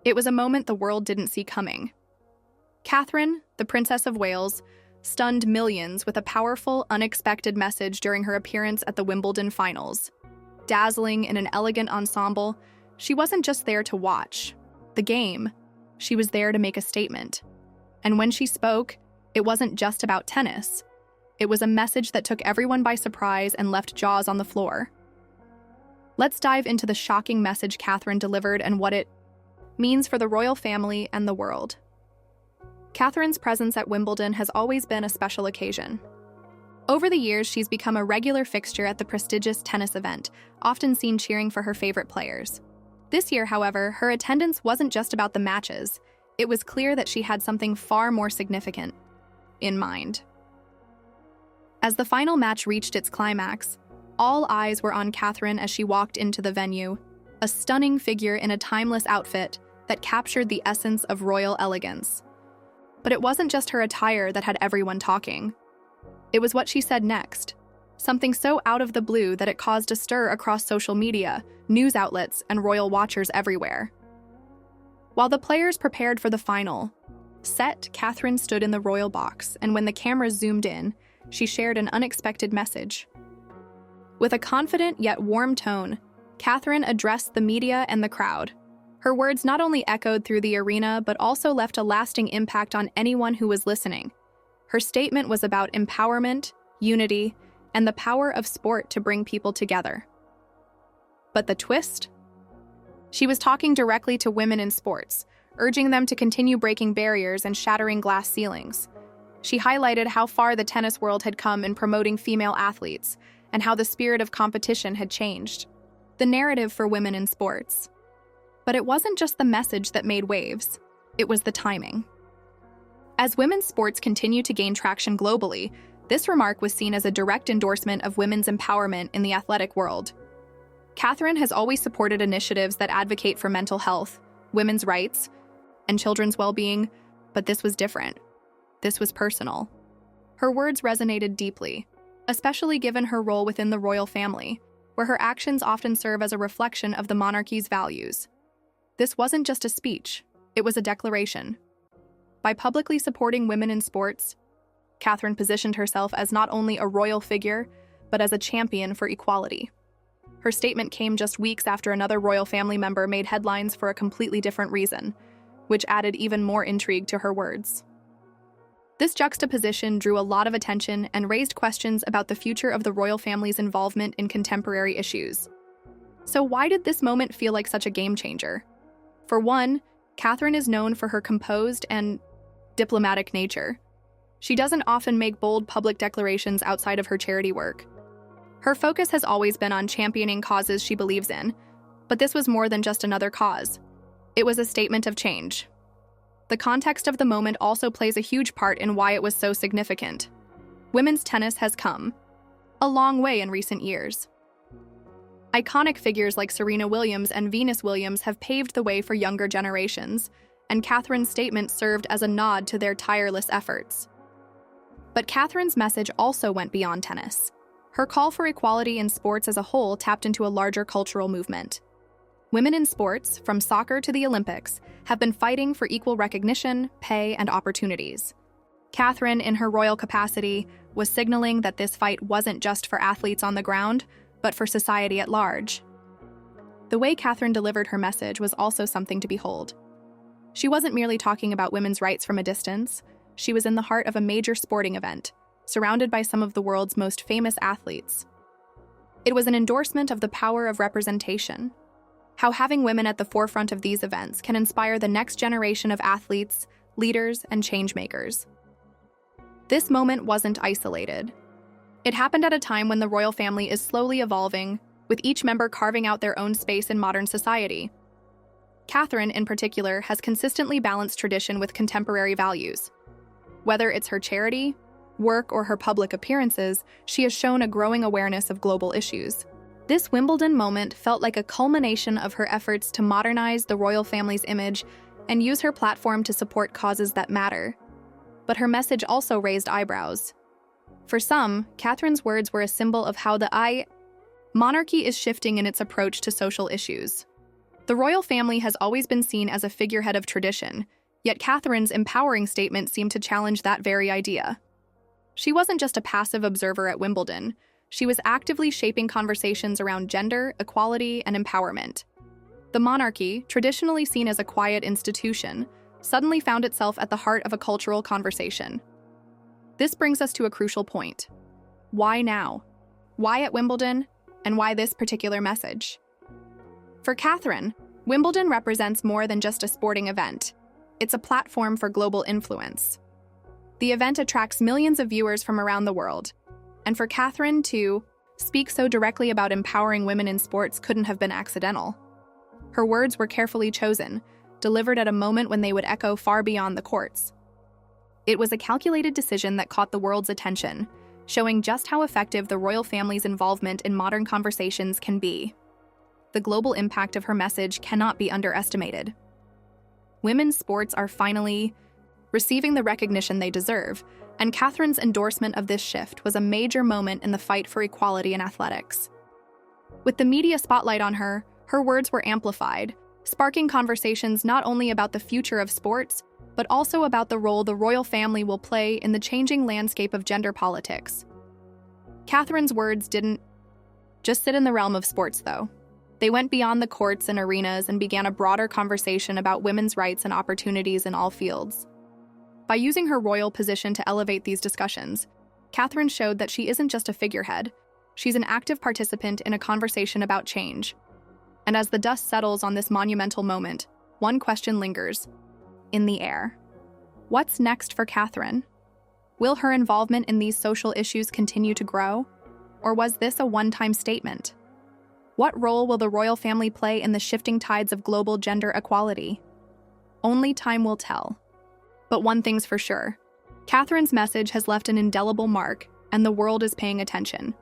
It was a moment the world didn't see coming. Catherine, the Princess of Wales, stunned millions with a powerful, unexpected message during her appearance at the Wimbledon finals. Dazzling in an elegant ensemble, she wasn't just there to watch the game, she was there to make a statement. And when she spoke, it wasn't just about tennis. It was a message that took everyone by surprise and left jaws on the floor. Let's dive into the shocking message Catherine delivered and what it means for the royal family and the world. Catherine's presence at Wimbledon has always been a special occasion. Over the years, she's become a regular fixture at the prestigious tennis event, often seen cheering for her favorite players. This year, however, her attendance wasn't just about the matches. It was clear that she had something far more significant in mind. As the final match reached its climax, all eyes were on Catherine as she walked into the venue, a stunning figure in a timeless outfit that captured the essence of royal elegance. But it wasn't just her attire that had everyone talking. It was what she said next, something so out of the blue that it caused a stir across social media, news outlets, and royal watchers everywhere. While the players prepared for the final set, Catherine stood in the royal box, and when the cameras zoomed in, she shared an unexpected message. With a confident yet warm tone, Catherine addressed the media and the crowd. Her words not only echoed through the arena, but also left a lasting impact on anyone who was listening. Her statement was about empowerment, unity, and the power of sport to bring people together. But the twist? She was talking directly to women in sports, urging them to continue breaking barriers and shattering glass ceilings. She highlighted how far the tennis world had come in promoting female athletes, and how the spirit of competition had changed the narrative for women in sports. But it wasn't just the message that made waves, it was the timing. As women's sports continue to gain traction globally, this remark was seen as a direct endorsement of women's empowerment in the athletic world. Catherine has always supported initiatives that advocate for mental health, women's rights, and children's well-being, but this was different. This was personal. Her words resonated deeply, especially given her role within the royal family, where her actions often serve as a reflection of the monarchy's values. This wasn't just a speech, it was a declaration. By publicly supporting women in sports, Catherine positioned herself as not only a royal figure, but as a champion for equality. Her statement came just weeks after another royal family member made headlines for a completely different reason, which added even more intrigue to her words. This juxtaposition drew a lot of attention and raised questions about the future of the royal family's involvement in contemporary issues. So why did this moment feel like such a game changer? For one, Catherine is known for her composed and diplomatic nature. She doesn't often make bold public declarations outside of her charity work. Her focus has always been on championing causes she believes in, but this was more than just another cause. It was a statement of change. The context of the moment also plays a huge part in why it was so significant. Women's tennis has come a long way in recent years. Iconic figures like Serena Williams and Venus Williams have paved the way for younger generations, and Catherine's statement served as a nod to their tireless efforts. But Catherine's message also went beyond tennis. Her call for equality in sports as a whole tapped into a larger cultural movement. Women in sports, from soccer to the Olympics, have been fighting for equal recognition, pay, and opportunities. Catherine, in her royal capacity, was signaling that this fight wasn't just for athletes on the ground, but for society at large. The way Catherine delivered her message was also something to behold. She wasn't merely talking about women's rights from a distance. She was in the heart of a major sporting event, surrounded by some of the world's most famous athletes. It was an endorsement of the power of representation, how having women at the forefront of these events can inspire the next generation of athletes, leaders, and changemakers. This moment wasn't isolated. It happened at a time when the royal family is slowly evolving, with each member carving out their own space in modern society. Catherine, in particular, has consistently balanced tradition with contemporary values. Whether it's her charity, work, or her public appearances, she has shown a growing awareness of global issues. This Wimbledon moment felt like a culmination of her efforts to modernize the royal family's image and use her platform to support causes that matter. But her message also raised eyebrows. For some, Catherine's words were a symbol of how the monarchy is shifting in its approach to social issues. The royal family has always been seen as a figurehead of tradition, yet Catherine's empowering statement seemed to challenge that very idea. She wasn't just a passive observer at Wimbledon, she was actively shaping conversations around gender, equality, and empowerment. The monarchy, traditionally seen as a quiet institution, suddenly found itself at the heart of a cultural conversation. This brings us to a crucial point. Why now? Why at Wimbledon? And why this particular message? For Catherine, Wimbledon represents more than just a sporting event. It's a platform for global influence. The event attracts millions of viewers from around the world. And for Catherine to speak so directly about empowering women in sports couldn't have been accidental. Her words were carefully chosen, delivered at a moment when they would echo far beyond the courts. It was a calculated decision that caught the world's attention, showing just how effective the royal family's involvement in modern conversations can be. The global impact of her message cannot be underestimated. Women's sports are finally receiving the recognition they deserve, and Catherine's endorsement of this shift was a major moment in the fight for equality in athletics. With the media spotlight on her, her words were amplified, sparking conversations not only about the future of sports, but also about the role the royal family will play in the changing landscape of gender politics. Catherine's words didn't just sit in the realm of sports, though. They went beyond the courts and arenas and began a broader conversation about women's rights and opportunities in all fields. By using her royal position to elevate these discussions, Catherine showed that she isn't just a figurehead, she's an active participant in a conversation about change. And as the dust settles on this monumental moment, one question lingers in the air. What's next for Catherine? Will her involvement in these social issues continue to grow? Or was this a one-time statement? What role will the royal family play in the shifting tides of global gender equality? Only time will tell. But one thing's for sure, Catherine's message has left an indelible mark, and the world is paying attention.